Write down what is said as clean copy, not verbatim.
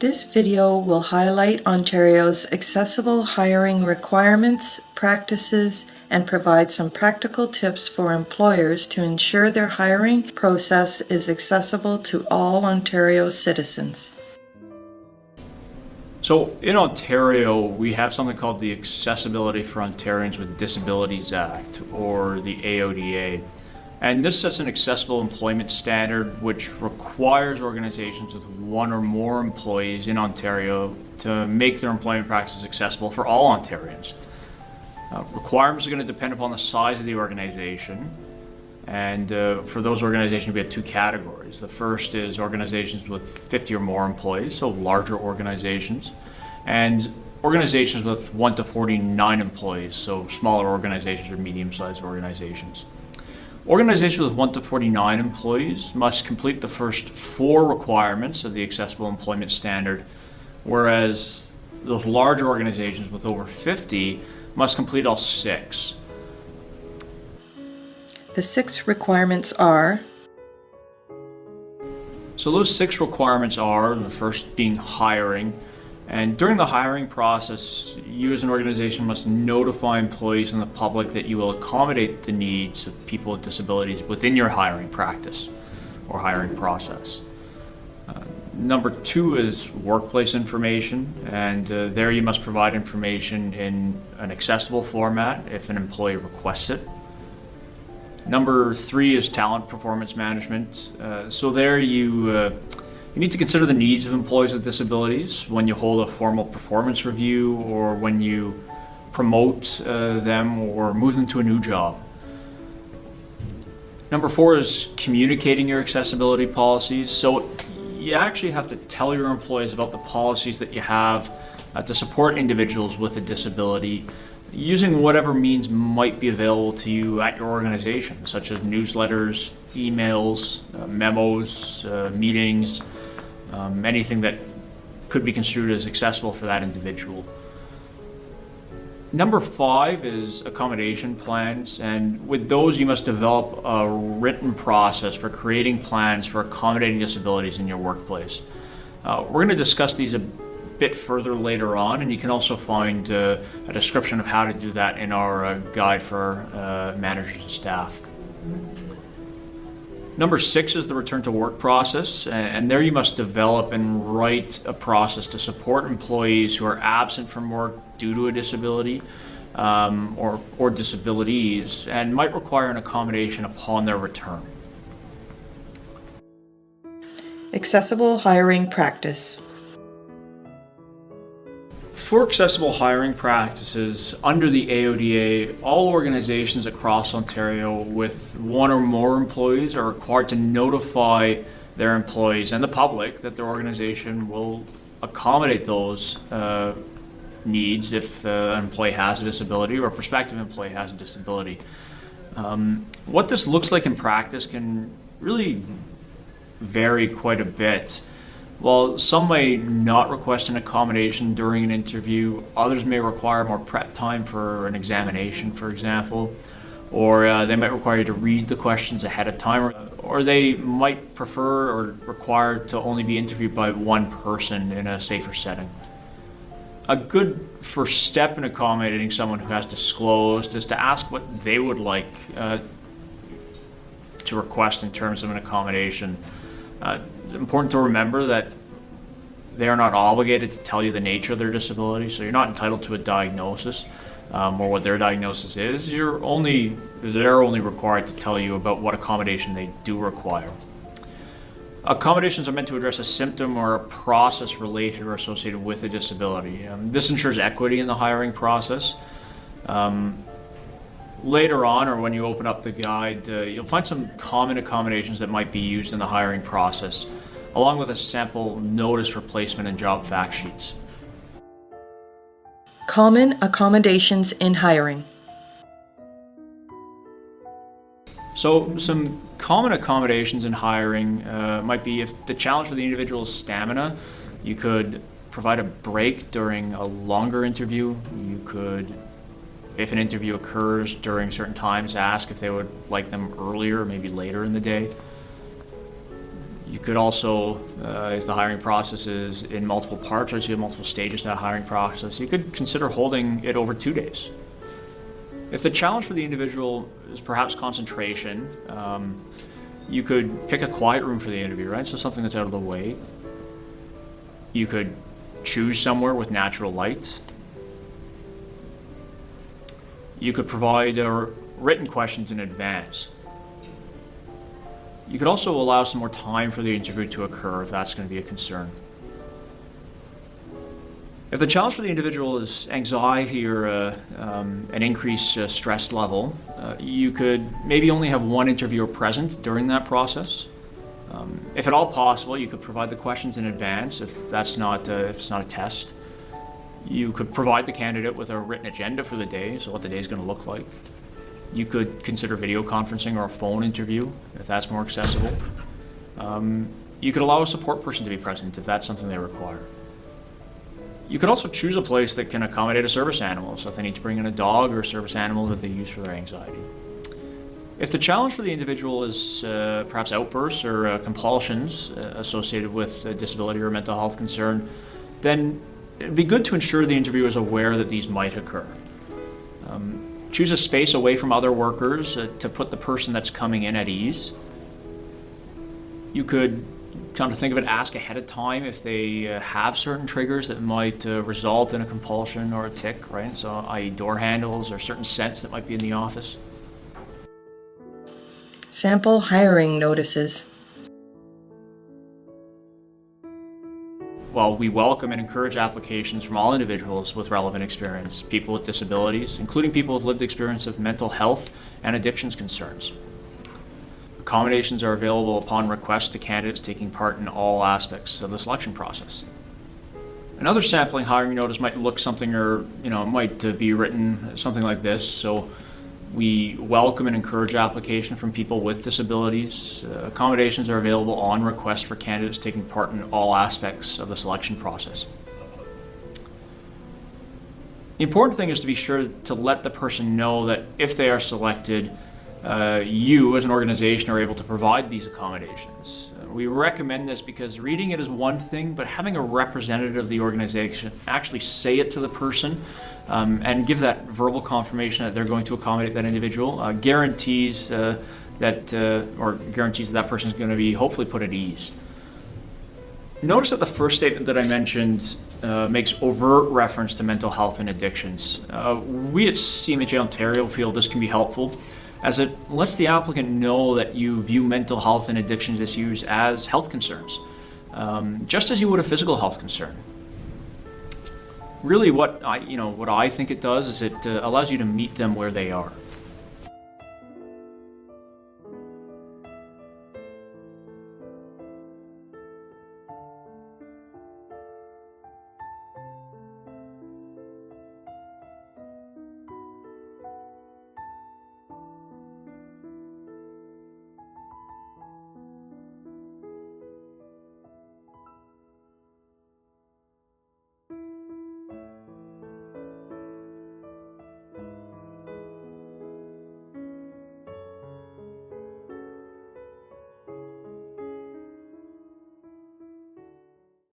This video will highlight Ontario's accessible hiring requirements, practices, and provide some practical tips for employers to ensure their hiring process is accessible to all Ontario citizens. So in Ontario, we have something called the Accessibility for Ontarians with Disabilities Act, or the AODA. And this sets an accessible employment standard which requires organizations with one or more employees in Ontario to make their employment practices accessible for all Ontarians. Requirements are going to depend upon the size of the organization. And for those organizations, we have two categories. The first is organizations with 50 or more employees, so larger organizations, and organizations with 1 to 49 employees, so smaller organizations or medium-sized organizations. Organizations with 1 to 49 employees must complete the first 4 requirements of the Accessible Employment Standard, whereas those larger organizations with over 50 must complete all 6. The 6 requirements are: So those 6 requirements are, the first being hiring. And during the hiring process, you as an organization must notify employees and the public that you will accommodate the needs of people with disabilities within your hiring practice or hiring process. Number 2 is workplace information, and there you must provide information in an accessible format if an employee requests it. Number 3 is talent performance management. So there you need to consider the needs of employees with disabilities when you hold a formal performance review or when you promote them or move them to a new job. Number 4 is communicating your accessibility policies. So you actually have to tell your employees about the policies that you have to support individuals with a disability, using whatever means might be available to you at your organization, such as newsletters, emails, memos, meetings, anything that could be construed as accessible for that individual. Number 5 is accommodation plans, and with those you must develop a written process for creating plans for accommodating disabilities in your workplace. We're going to discuss these a bit further later on, and you can also find a description of how to do that in our guide for managers and staff. Number 6 is the return to work process, and there you must develop and write a process to support employees who are absent from work due to a disability or disabilities and might require an accommodation upon their return. accessible hiring practice. For accessible hiring practices under the AODA, all organizations across Ontario with 1 or more employees are required to notify their employees and the public that their organization will accommodate those needs if an employee has a disability or a prospective employee has a disability. What this looks like in practice can really vary quite a bit. While some may not request an accommodation during an interview, others may require more prep time for an examination, for example, or they might require you to read the questions ahead of time, or they might prefer or require to only be interviewed by 1 person in a safer setting. A good first step in accommodating someone who has disclosed is to ask what they would like to request in terms of an accommodation. It's important to remember that they are not obligated to tell you the nature of their disability, so you're not entitled to a diagnosis or what their diagnosis is. They're only required to tell you about what accommodation they do require. Accommodations are meant to address a symptom or a process related or associated with a disability. This ensures equity in the hiring process. Later on, or when you open up the guide, you'll find some common accommodations that might be used in the hiring process, along with a sample notice for placement and job fact sheets. Common accommodations in hiring. So some common accommodations in hiring might be, if the challenge for the individual is stamina, you could provide a break during a longer interview. You could, if an interview occurs during certain times, ask if they would like them earlier, maybe later in the day. You could also, if the hiring process is in multiple parts, or you have multiple stages to that hiring process, you could consider holding it over 2 days. If the challenge for the individual is perhaps concentration, you could pick a quiet room for the interview, right? So something that's out of the way. You could choose somewhere with natural light. You could provide written questions in advance. You could also allow some more time for the interview to occur if that's going to be a concern. If the challenge for the individual is anxiety or an increased stress level, you could maybe only have one interviewer present during that process. If at all possible, you could provide the questions in advance if it's not a test. You could provide the candidate with a written agenda for the day, so what the day is going to look like. You could consider video conferencing or a phone interview if that's more accessible. You could allow a support person to be present if that's something they require. You could also choose a place that can accommodate a service animal, so if they need to bring in a dog or a service animal that they use for their anxiety. If the challenge for the individual is perhaps outbursts or compulsions associated with a disability or mental health concern, then it'd be good to ensure the interviewer is aware that these might occur. Choose a space away from other workers to put the person that's coming in at ease. You could, come to think of it, ask ahead of time if they have certain triggers that might result in a compulsion or a tic, right? So i.e. door handles or certain scents that might be in the office. Sample hiring notices. While we welcome and encourage applications from all individuals with relevant experience, people with disabilities, including people with lived experience of mental health and addictions concerns. Accommodations are available upon request to candidates taking part in all aspects of the selection process. Another sampling hiring notice might look something, or might be written something like this. So we welcome and encourage application from people with disabilities. Accommodations are available on request for candidates taking part in all aspects of the selection process. The important thing is to be sure to let the person know that if they are selected, you as an organization are able to provide these accommodations. We recommend this because reading it is one thing, but having a representative of the organization actually say it to the person and give that verbal confirmation that they're going to accommodate that individual guarantees that person is going to be hopefully put at ease. Notice that the first statement that I mentioned makes overt reference to mental health and addictions. We at CMHA Ontario feel this can be helpful, as it lets the applicant know that you view mental health and addictions issues as health concerns, just as you would a physical health concern. Really what I think it does is it allows you to meet them where they are.